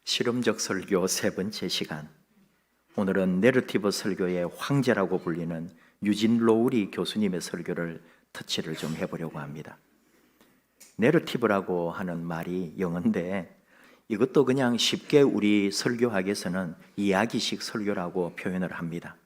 실험적 설교 세 번째 시간. 오늘은 내러티브 설교의 황제라고 불리는 유진 로우리 교수님의 설교를 터치를 좀 해보려고 합니다. 내러티브라고 하는 말이 영어인데 이것도 그냥 쉽게 우리 설교학에서는 이야기식 설교라고 표현을 합니다.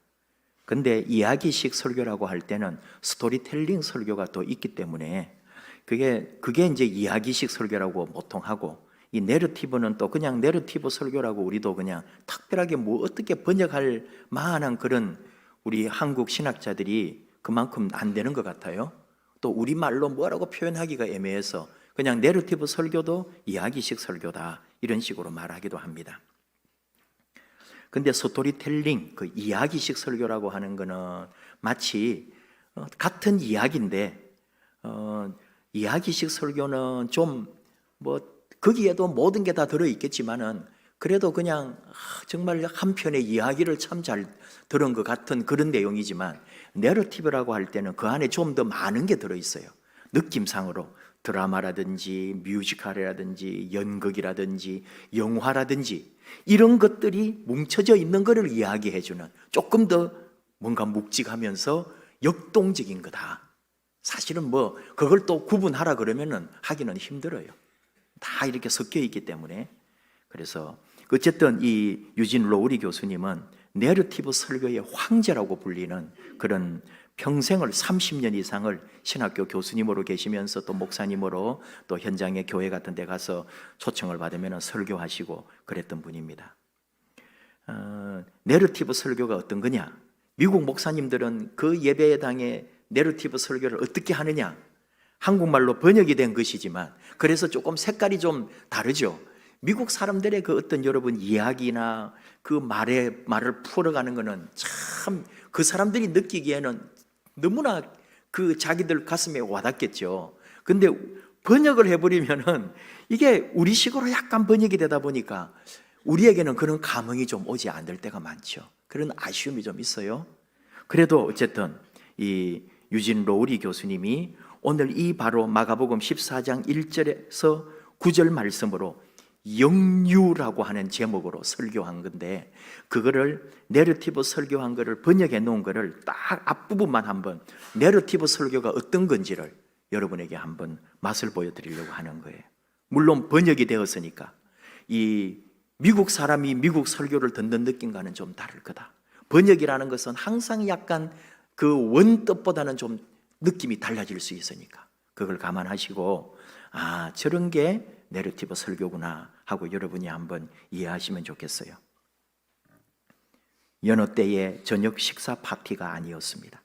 근데 이야기식 설교라고 할 때는 스토리텔링 설교가 또 있기 때문에 그게 이제 이야기식 설교라고 보통 하고, 이 내러티브는 또 그냥 내러티브 설교라고 우리도 그냥 특별하게 뭐 어떻게 번역할 만한 그런 우리 한국 신학자들이 그만큼 안 되는 것 같아요. 또 우리말로 뭐라고 표현하기가 애매해서 그냥 내러티브 설교도 이야기식 설교다 이런 식으로 말하기도 합니다. 근데 스토리텔링, 그 이야기식 설교라고 하는 거는 마치 같은 이야기인데 이야기식 설교는 좀 거기에도 모든 게 다 들어있겠지만은 그래도 그냥 정말 한 편의 이야기를 참 잘 들은 것 같은 그런 내용이지만, 내러티브라고 할 때는 그 안에 좀 더 많은 게 들어있어요. 느낌상으로 드라마라든지 뮤지컬이라든지 연극이라든지 영화라든지 이런 것들이 뭉쳐져 있는 것을 이야기해주는, 조금 더 뭔가 묵직하면서 역동적인 거다. 사실은 그걸 또 구분하라 그러면은 하기는 힘들어요. 다 이렇게 섞여 있기 때문에. 그래서 어쨌든 이 유진 로우리 교수님은 내러티브 설교의 황제라고 불리는 그런 평생을 30년 이상을 신학교 교수님으로 계시면서 또 목사님으로 또 현장의 교회 같은 데 가서 초청을 받으면 설교하시고 그랬던 분입니다. 내러티브 설교가 어떤 거냐? 미국 목사님들은 그 예배당에 내러티브 설교를 어떻게 하느냐? 한국말로 번역이 된 것이지만 그래서 조금 색깔이 좀 다르죠. 미국 사람들의 그 어떤 여러분 이야기나 그 말을 풀어가는 거는 참 그 사람들이 느끼기에는 너무나 그 자기들 가슴에 와닿겠죠. 근데 번역을 해버리면은 이게 우리식으로 약간 번역이 되다 보니까 우리에게는 그런 감흥이 좀 오지 않을 때가 많죠. 그런 아쉬움이 좀 있어요. 그래도 어쨌든 이 유진 로우리 교수님이 오늘 이 바로 마가복음 14장 1절에서 9절 말씀으로 영유라고 하는 제목으로 설교한 건데, 그거를 내러티브 설교한 거를 번역해 놓은 거를 딱 앞부분만 한번 내러티브 설교가 어떤 건지를 여러분에게 한번 맛을 보여드리려고 하는 거예요. 물론 번역이 되었으니까 이 미국 사람이 미국 설교를 듣는 느낌과는 좀 다를 거다. 번역이라는 것은 항상 약간 그 원뜻보다는 좀 느낌이 달라질 수 있으니까 그걸 감안하시고 저런 게 내러티브 설교구나 하고 여러분이 한번 이해하시면 좋겠어요. 여느 때의 저녁 식사 파티가 아니었습니다.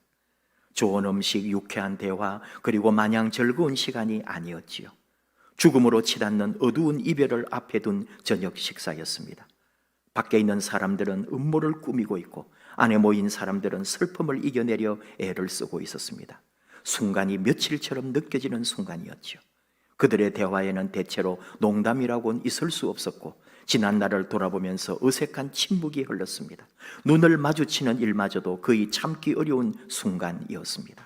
좋은 음식, 유쾌한 대화, 그리고 마냥 즐거운 시간이 아니었지요. 죽음으로 치닫는 어두운 이별을 앞에 둔 저녁 식사였습니다. 밖에 있는 사람들은 음모를 꾸미고 있고 안에 모인 사람들은 슬픔을 이겨내려 애를 쓰고 있었습니다. 순간이 며칠처럼 느껴지는 순간이었죠. 그들의 대화에는 대체로 농담이라고는 있을 수 없었고 지난 날을 돌아보면서 어색한 침묵이 흘렀습니다. 눈을 마주치는 일마저도 거의 참기 어려운 순간이었습니다.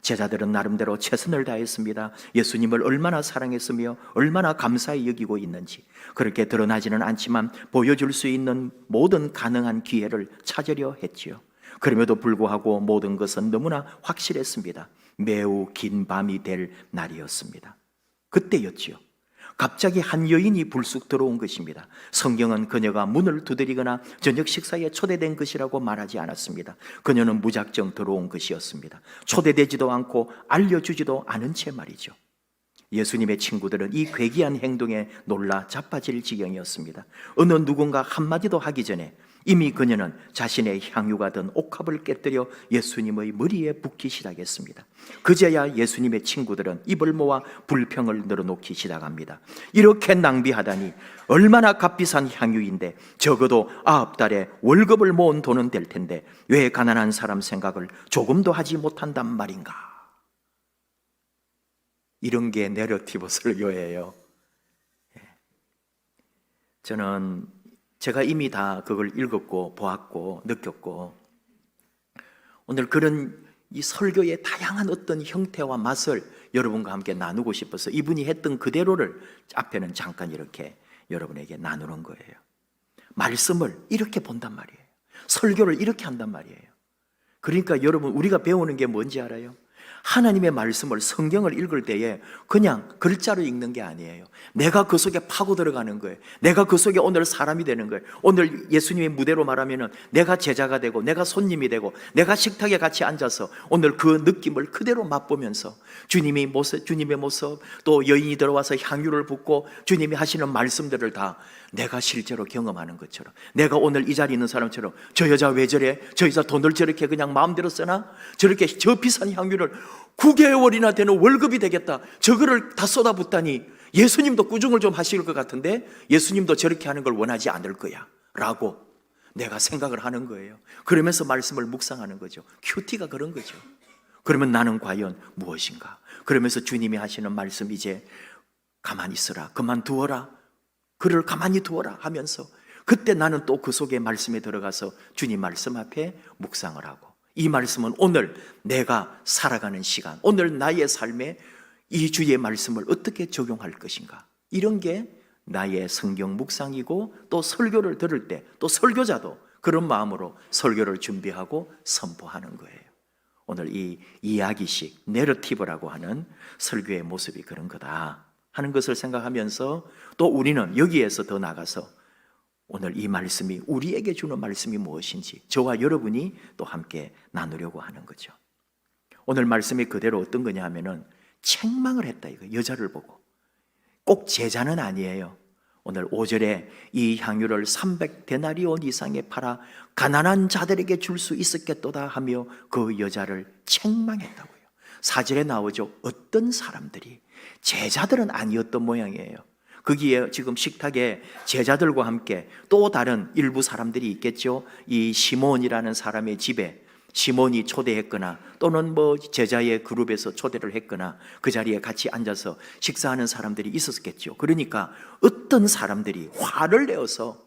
제자들은 나름대로 최선을 다했습니다. 예수님을 얼마나 사랑했으며 얼마나 감사히 여기고 있는지 그렇게 드러나지는 않지만 보여줄 수 있는 모든 가능한 기회를 찾으려 했지요. 그럼에도 불구하고 모든 것은 너무나 확실했습니다. 매우 긴 밤이 될 날이었습니다. 그때였지요. 갑자기 한 여인이 불쑥 들어온 것입니다. 성경은 그녀가 문을 두드리거나 저녁 식사에 초대된 것이라고 말하지 않았습니다. 그녀는 무작정 들어온 것이었습니다. 초대되지도 않고 알려주지도 않은 채 말이죠. 예수님의 친구들은 이 괴기한 행동에 놀라 자빠질 지경이었습니다. 어느 누군가 한마디도 하기 전에 이미 그녀는 자신의 향유가 든 옥합을 깨뜨려 예수님의 머리에 붓기 시작했습니다. 그제야 예수님의 친구들은 입을 모아 불평을 늘어놓기 시작합니다. 이렇게 낭비하다니, 얼마나 값비싼 향유인데 적어도 9달에 월급을 모은 돈은 될 텐데 왜 가난한 사람 생각을 조금도 하지 못한단 말인가. 이런 게 내러티브 설교예요. 저는 제가 이미 다 그걸 읽었고 보았고 느꼈고, 오늘 그런 이 설교의 다양한 어떤 형태와 맛을 여러분과 함께 나누고 싶어서 이분이 했던 그대로를 앞에는 잠깐 이렇게 여러분에게 나누는 거예요. 말씀을 이렇게 본단 말이에요. 설교를 이렇게 한단 말이에요. 그러니까 여러분, 우리가 배우는 게 뭔지 알아요? 하나님의 말씀을, 성경을 읽을 때에 그냥 글자로 읽는 게 아니에요. 내가 그 속에 파고 들어가는 거예요. 내가 그 속에 오늘 사람이 되는 거예요. 오늘 예수님의 무대로 말하면은 내가 제자가 되고, 내가 손님이 되고, 내가 식탁에 같이 앉아서 오늘 그 느낌을 그대로 맛보면서 주님의 모습, 또 여인이 들어와서 향유를 붓고 주님이 하시는 말씀들을 다 내가 실제로 경험하는 것처럼, 내가 오늘 이 자리에 있는 사람처럼, 저 여자 왜 저래? 저 여자 돈을 저렇게 그냥 마음대로 쓰나? 저렇게 저 비싼 향유를 9개월이나 되는 월급이 되겠다, 저거를 다 쏟아붓다니 예수님도 꾸중을 좀 하실 것 같은데 예수님도 저렇게 하는 걸 원하지 않을 거야 라고 내가 생각을 하는 거예요. 그러면서 말씀을 묵상하는 거죠. 큐티가 그런 거죠. 그러면 나는 과연 무엇인가? 그러면서 주님이 하시는 말씀, 이제 가만히 있어라, 그만두어라, 그를 가만히 두어라 하면서, 그때 나는 또 그 속에 말씀에 들어가서 주님 말씀 앞에 묵상을 하고, 이 말씀은 오늘 내가 살아가는 시간, 오늘 나의 삶에 이 주의 말씀을 어떻게 적용할 것인가, 이런 게 나의 성경 묵상이고, 또 설교를 들을 때 또 설교자도 그런 마음으로 설교를 준비하고 선포하는 거예요. 오늘 이 이야기식, 내러티브라고 하는 설교의 모습이 그런 거다 하는 것을 생각하면서, 또 우리는 여기에서 더 나가서 오늘 이 말씀이 우리에게 주는 말씀이 무엇인지 저와 여러분이 또 함께 나누려고 하는 거죠. 오늘 말씀이 그대로 어떤 거냐 하면은 책망을 했다, 이거. 여자를 보고. 꼭 제자는 아니에요. 오늘 5절에 이 향유를 300데나리온 이상에 팔아 가난한 자들에게 줄 수 있었겠도다 하며 그 여자를 책망했다고요. 4절에 나오죠. 어떤 사람들이, 제자들은 아니었던 모양이에요. 거기에 지금 식탁에 제자들과 함께 또 다른 일부 사람들이 있겠죠. 이 시몬이라는 사람의 집에 시몬이 초대했거나, 또는 뭐 제자의 그룹에서 초대를 했거나 그 자리에 같이 앉아서 식사하는 사람들이 있었겠죠. 그러니까 어떤 사람들이 화를 내어서,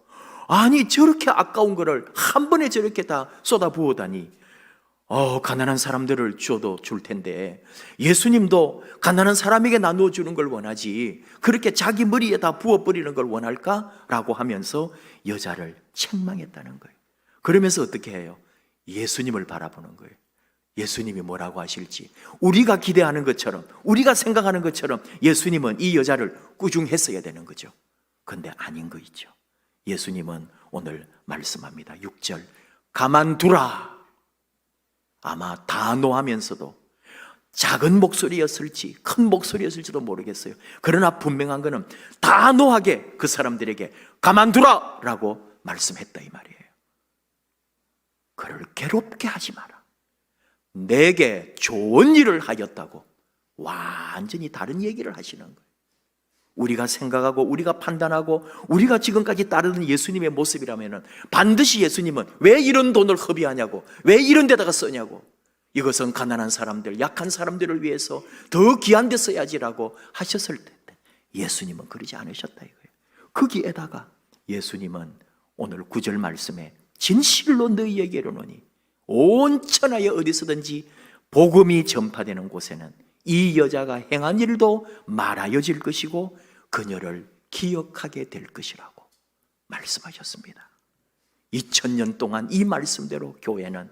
아니 저렇게 아까운 거를 한 번에 저렇게 다 쏟아 부어다니, 가난한 사람들을 줘도 줄 텐데 예수님도 가난한 사람에게 나누어 주는 걸 원하지 그렇게 자기 머리에 다 부어버리는 걸 원할까? 라고 하면서 여자를 책망했다는 거예요. 그러면서 어떻게 해요? 예수님을 바라보는 거예요. 예수님이 뭐라고 하실지, 우리가 기대하는 것처럼, 우리가 생각하는 것처럼 예수님은 이 여자를 꾸중했어야 되는 거죠. 그런데 아닌 거 있죠. 예수님은 오늘 말씀합니다. 6절, 가만두라. 아마 단호하면서도 작은 목소리였을지 큰 목소리였을지도 모르겠어요. 그러나 분명한 것은 단호하게 그 사람들에게 가만두라 라고 말씀했다, 이 말이에요. 그를 괴롭게 하지 마라. 내게 좋은 일을 하였다고 완전히 다른 얘기를 하시는 거예요. 우리가 생각하고 우리가 판단하고 우리가 지금까지 따르는 예수님의 모습이라면 반드시 예수님은 왜 이런 돈을 허비하냐고, 왜 이런 데다가 쓰냐고, 이것은 가난한 사람들, 약한 사람들을 위해서 더 귀한 데 써야지라고 하셨을 텐데 예수님은 그러지 않으셨다 이거예요. 거기에다가 예수님은 오늘 9절 말씀에 진실로 너희에게 이르노니 온 천하에 어디서든지 복음이 전파되는 곳에는 이 여자가 행한 일도 말하여질 것이고 그녀를 기억하게 될 것이라고 말씀하셨습니다. 2000년 동안 이 말씀대로 교회는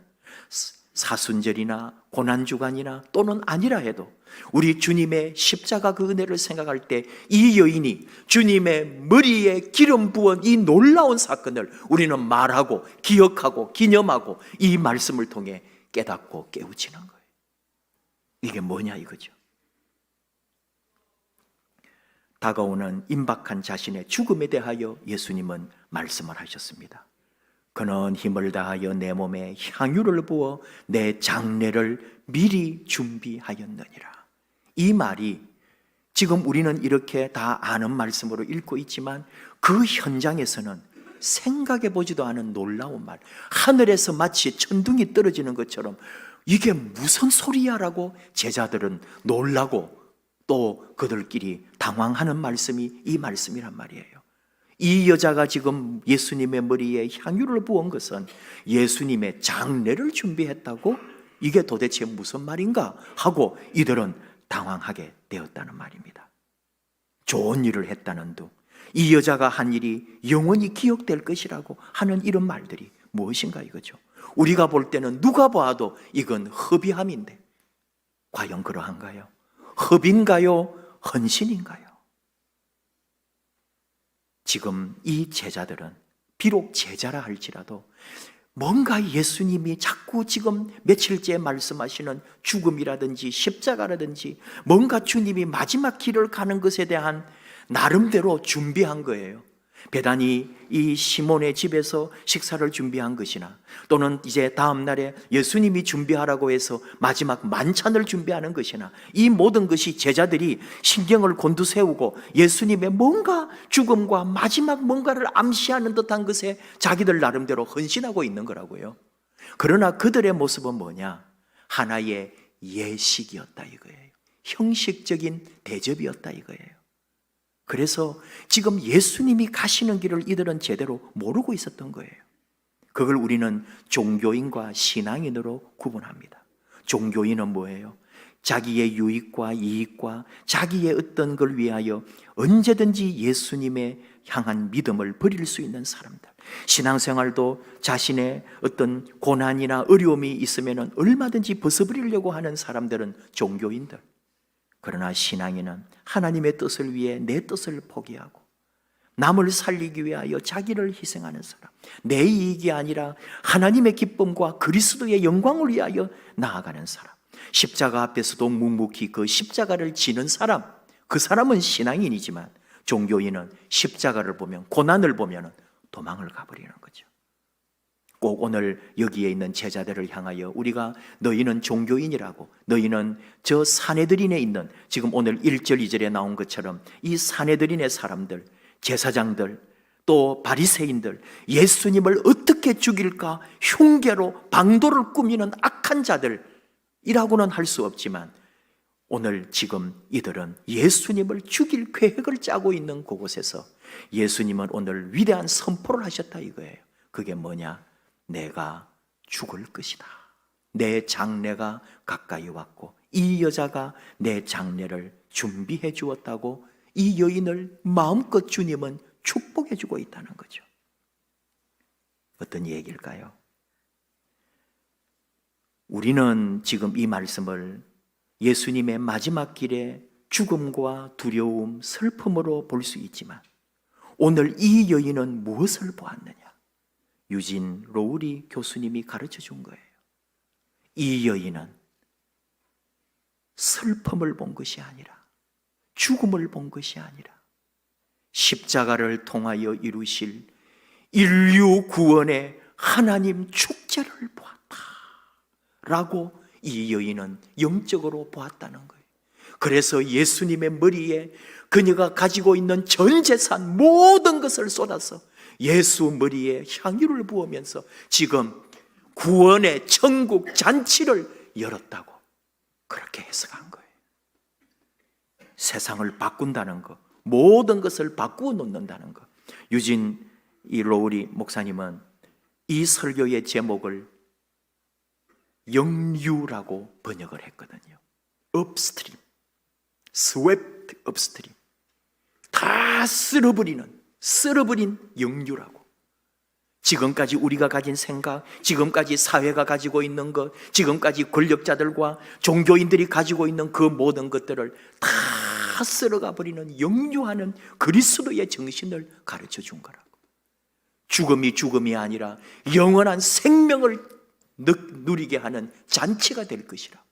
사순절이나 고난주간이나 또는 아니라 해도 우리 주님의 십자가 그 은혜를 생각할 때 이 여인이 주님의 머리에 기름 부은 이 놀라운 사건을 우리는 말하고 기억하고 기념하고 이 말씀을 통해 깨닫고 깨우치는 거예요. 이게 뭐냐 이거죠. 다가오는 임박한 자신의 죽음에 대하여 예수님은 말씀을 하셨습니다. 그는 힘을 다하여 내 몸에 향유를 부어 내 장례를 미리 준비하였느니라. 이 말이 지금 우리는 이렇게 다 아는 말씀으로 읽고 있지만 그 현장에서는 생각해 보지도 않은 놀라운 말, 하늘에서 마치 천둥이 떨어지는 것처럼 이게 무슨 소리야 라고 제자들은 놀라고 또 그들끼리 당황하는 말씀이 이 말씀이란 말이에요. 이 여자가 지금 예수님의 머리에 향유를 부은 것은 예수님의 장례를 준비했다고? 이게 도대체 무슨 말인가 하고 이들은 당황하게 되었다는 말입니다. 좋은 일을 했다는 둥, 이 여자가 한 일이 영원히 기억될 것이라고 하는 이런 말들이 무엇인가 이거죠. 우리가 볼 때는 누가 봐도 이건 허비함인데 과연 그러한가요? 허비인가요? 헌신인가요? 지금 이 제자들은 비록 제자라 할지라도 뭔가 예수님이 자꾸 지금 며칠째 말씀하시는 죽음이라든지 십자가라든지 뭔가 주님이 마지막 길을 가는 것에 대한 나름대로 준비한 거예요. 배단이 이 시몬의 집에서 식사를 준비한 것이나 또는 이제 다음 날에 예수님이 준비하라고 해서 마지막 만찬을 준비하는 것이나 이 모든 것이 제자들이 신경을 곤두세우고 예수님의 뭔가 죽음과 마지막 뭔가를 암시하는 듯한 것에 자기들 나름대로 헌신하고 있는 거라고요. 그러나 그들의 모습은 뭐냐? 하나의 예식이었다 이거예요. 형식적인 대접이었다 이거예요. 그래서 지금 예수님이 가시는 길을 이들은 제대로 모르고 있었던 거예요. 그걸 우리는 종교인과 신앙인으로 구분합니다. 종교인은 뭐예요? 자기의 유익과 이익과 자기의 어떤 걸 위하여 언제든지 예수님의 향한 믿음을 버릴 수 있는 사람들. 신앙생활도 자신의 어떤 고난이나 어려움이 있으면 얼마든지 벗어버리려고 하는 사람들은 종교인들. 그러나 신앙인은 하나님의 뜻을 위해 내 뜻을 포기하고 남을 살리기 위하여 자기를 희생하는 사람, 내 이익이 아니라 하나님의 기쁨과 그리스도의 영광을 위하여 나아가는 사람, 십자가 앞에서도 묵묵히 그 십자가를 지는 사람, 그 사람은 신앙인이지만 종교인은 십자가를 보면, 고난을 보면 도망을 가버리는 거죠. 꼭 오늘 여기에 있는 제자들을 향하여 우리가 너희는 종교인이라고, 너희는 저 사내들인에 있는, 지금 오늘 1절 2절에 나온 것처럼 이 사내들인의 사람들, 제사장들, 또 바리새인들, 예수님을 어떻게 죽일까 흉계로 방도를 꾸미는 악한 자들이라고는 할 수 없지만 오늘 지금 이들은 예수님을 죽일 계획을 짜고 있는 그곳에서 예수님은 오늘 위대한 선포를 하셨다 이거예요. 그게 뭐냐? 내가 죽을 것이다. 내 장례가 가까이 왔고 이 여자가 내 장례를 준비해 주었다고 이 여인을 마음껏 주님은 축복해 주고 있다는 거죠. 어떤 얘기일까요? 우리는 지금 이 말씀을 예수님의 마지막 길의 죽음과 두려움, 슬픔으로 볼 수 있지만 오늘 이 여인은 무엇을 보았느냐? 유진 로우리 교수님이 가르쳐 준 거예요. 이 여인은 슬픔을 본 것이 아니라, 죽음을 본 것이 아니라 십자가를 통하여 이루실 인류 구원의 하나님 축제를 보았다 라고 이 여인은 영적으로 보았다는 거예요. 그래서 예수님의 머리에 그녀가 가지고 있는 전 재산 모든 것을 쏟아서 예수 머리에 향유를 부으면서 지금 구원의 천국 잔치를 열었다고 그렇게 해석한 거예요. 세상을 바꾼다는 것, 모든 것을 바꾸어 놓는다는 것. 유진 이 로우리 목사님은 이 설교의 제목을 영유라고 번역을 했거든요. upstream, swept upstream. 다 쓸어버린 영유라고. 지금까지 우리가 가진 생각, 지금까지 사회가 가지고 있는 것, 지금까지 권력자들과 종교인들이 가지고 있는 그 모든 것들을 다 쓸어가 버리는 영유하는 그리스도의 정신을 가르쳐 준 거라고. 죽음이 아니라 영원한 생명을 누리게 하는 잔치가 될 것이라고.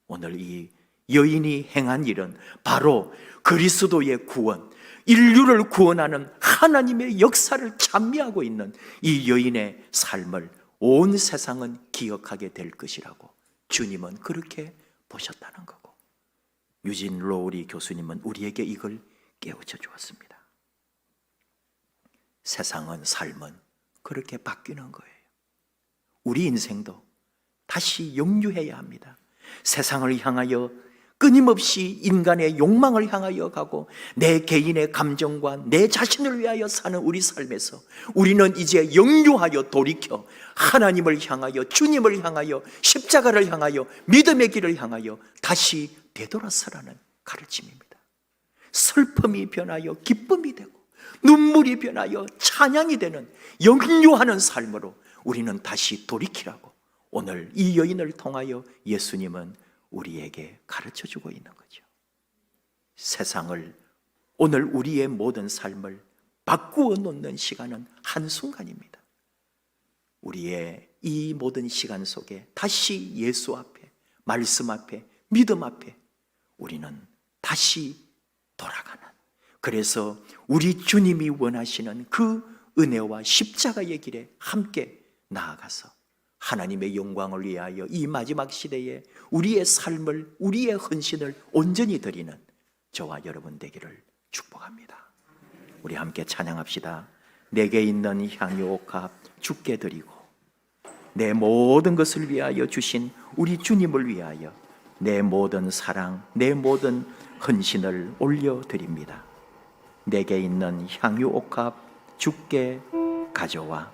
오늘 이 여인이 행한 일은 바로 그리스도의 구원, 인류를 구원하는 하나님의 역사를 찬미하고 있는 이 여인의 삶을 온 세상은 기억하게 될 것이라고 주님은 그렇게 보셨다는 거고, 유진 로우리 교수님은 우리에게 이걸 깨우쳐 주었습니다. 세상은, 삶은 그렇게 바뀌는 거예요. 우리 인생도 다시 영유해야 합니다. 세상을 향하여 끊임없이 인간의 욕망을 향하여 가고 내 개인의 감정과 내 자신을 위하여 사는 우리 삶에서 우리는 이제 영유하여 돌이켜 하나님을 향하여, 주님을 향하여, 십자가를 향하여, 믿음의 길을 향하여 다시 되돌아서라는 가르침입니다. 슬픔이 변하여 기쁨이 되고 눈물이 변하여 찬양이 되는 영유하는 삶으로 우리는 다시 돌이키라고 오늘 이 여인을 통하여 예수님은 우리에게 가르쳐주고 있는 거죠. 세상을, 오늘 우리의 모든 삶을 바꾸어 놓는 시간은 한순간입니다. 우리의 이 모든 시간 속에 다시 예수 앞에, 말씀 앞에, 믿음 앞에 우리는 다시 돌아가는, 그래서 우리 주님이 원하시는 그 은혜와 십자가의 길에 함께 나아가서 하나님의 영광을 위하여 이 마지막 시대에 우리의 삶을, 우리의 헌신을 온전히 드리는 저와 여러분 되기를 축복합니다. 우리 함께 찬양합시다. 내게 있는 향유 옥합 주께 드리고 내 모든 것을 위하여 주신 우리 주님을 위하여 내 모든 사랑, 내 모든 헌신을 올려드립니다. 내게 있는 향유 옥합 주께 가져와.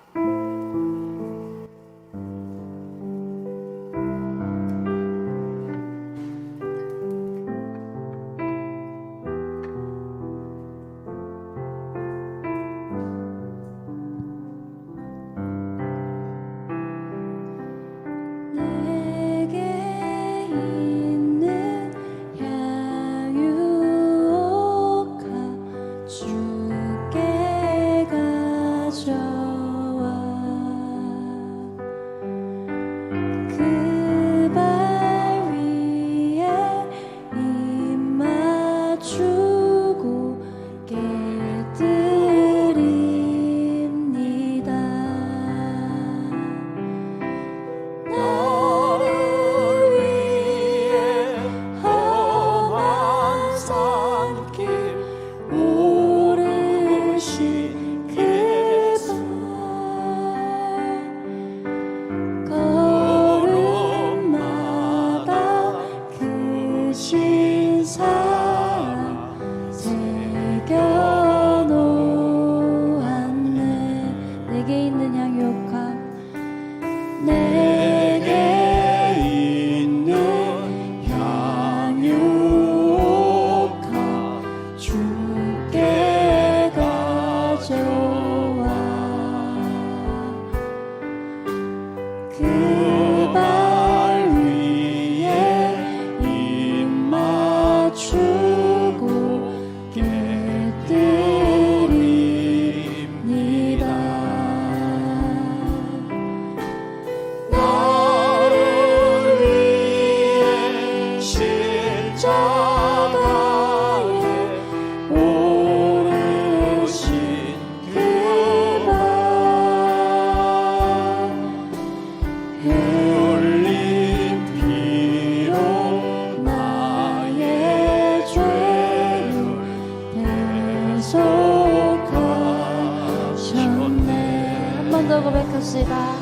고백합시다.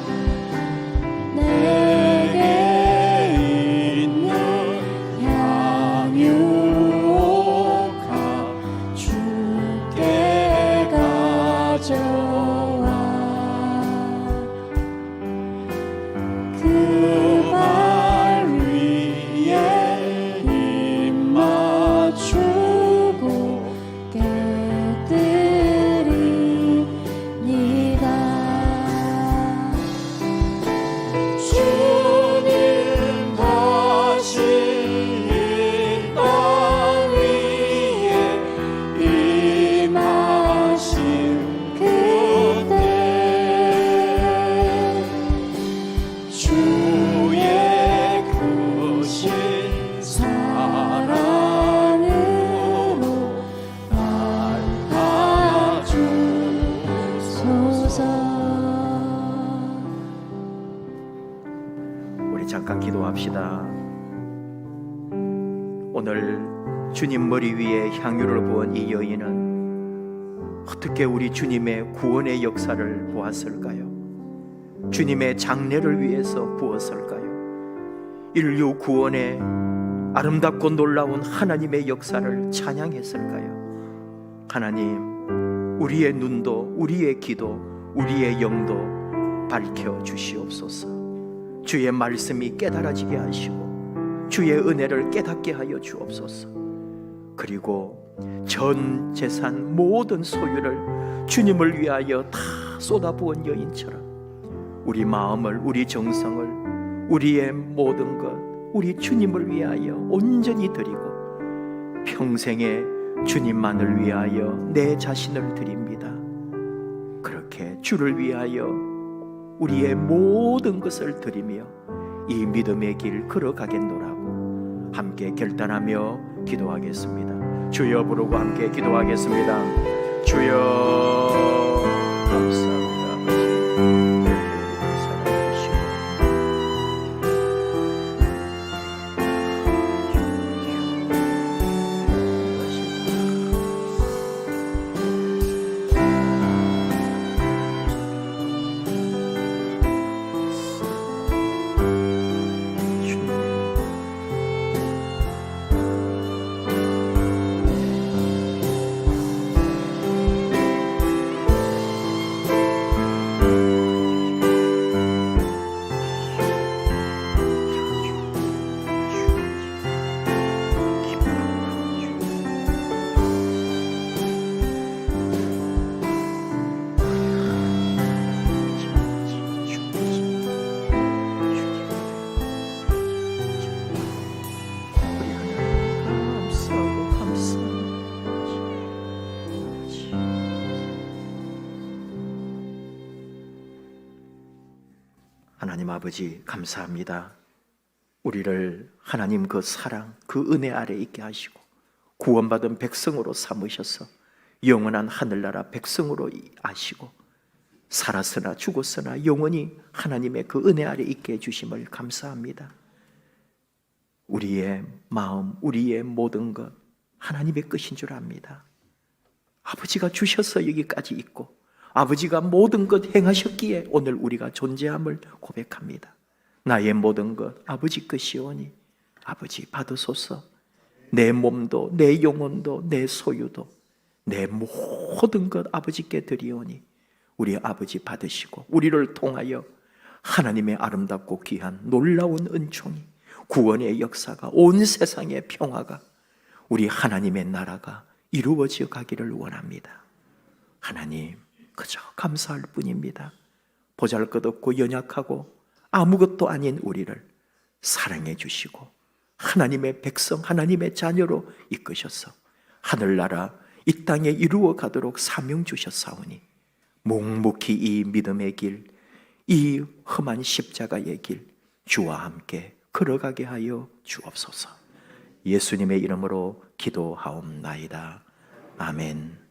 내게 있는 향유 옥합 주께 가져와 그 발 위에 입 맞추고 깨뜨립니다. 주님 다시 이 땅 위에 임하신 그때 주의 크신 사랑으로 밟아주소서. 우리 잠깐 기도합시다. 오늘 주님 머리 위에 향유를 부은 이 여인은 어떻게 우리 주님의 구원의 역사를 보았을까요? 주님의 장례를 위해서 부었을까요? 인류 구원의 아름답고 놀라운 하나님의 역사를 찬양했을까요? 하나님, 우리의 눈도, 우리의 귀도, 우리의 영도 밝혀 주시옵소서. 주의 말씀이 깨달아지게 하시고 주의 은혜를 깨닫게 하여 주옵소서. 그리고 전 재산 모든 소유를 주님을 위하여 다 쏟아부은 여인처럼 우리 마음을, 우리 정성을, 우리의 모든 것, 우리 주님을 위하여 온전히 드리고 평생에 주님만을 위하여 내 자신을 드립니다. 그렇게 주를 위하여 우리의 모든 것을 드리며 이 믿음의 길 걸어가겠노라고 함께 결단하며 기도하겠습니다. 주여 부르고 함께 기도하겠습니다. 주여 감사합니다. 아버지 사랑하시고 하나님 아버지 감사합니다. 우리를 하나님 그 사랑, 그 은혜 아래 있게 하시고 구원받은 백성으로 삼으셔서 영원한 하늘나라 백성으로 아시고 살았으나 죽었으나 영원히 하나님의 그 은혜 아래 있게 해주심을 감사합니다. 우리의 마음, 우리의 모든 것 하나님의 것인 줄 압니다. 아버지가 주셔서 여기까지 있고 아버지가 모든 것 행하셨기에 오늘 우리가 존재함을 고백합니다. 나의 모든 것 아버지 것이오니 아버지 받으소서. 내 몸도 내 영혼도 내 소유도 내 모든 것 아버지께 드리오니 우리 아버지 받으시고 우리를 통하여 하나님의 아름답고 귀한 놀라운 은총이 구원의 역사가 온 세상의 평화가 우리 하나님의 나라가 이루어져 가기를 원합니다. 하나님 그저 감사할 뿐입니다. 보잘것없고 연약하고 아무것도 아닌 우리를 사랑해 주시고 하나님의 백성, 하나님의 자녀로 이끄셔서 하늘나라 이 땅에 이루어 가도록 사명 주셨사오니 묵묵히 이 믿음의 길, 이 험한 십자가의 길 주와 함께 걸어가게 하여 주옵소서. 예수님의 이름으로 기도하옵나이다. 아멘.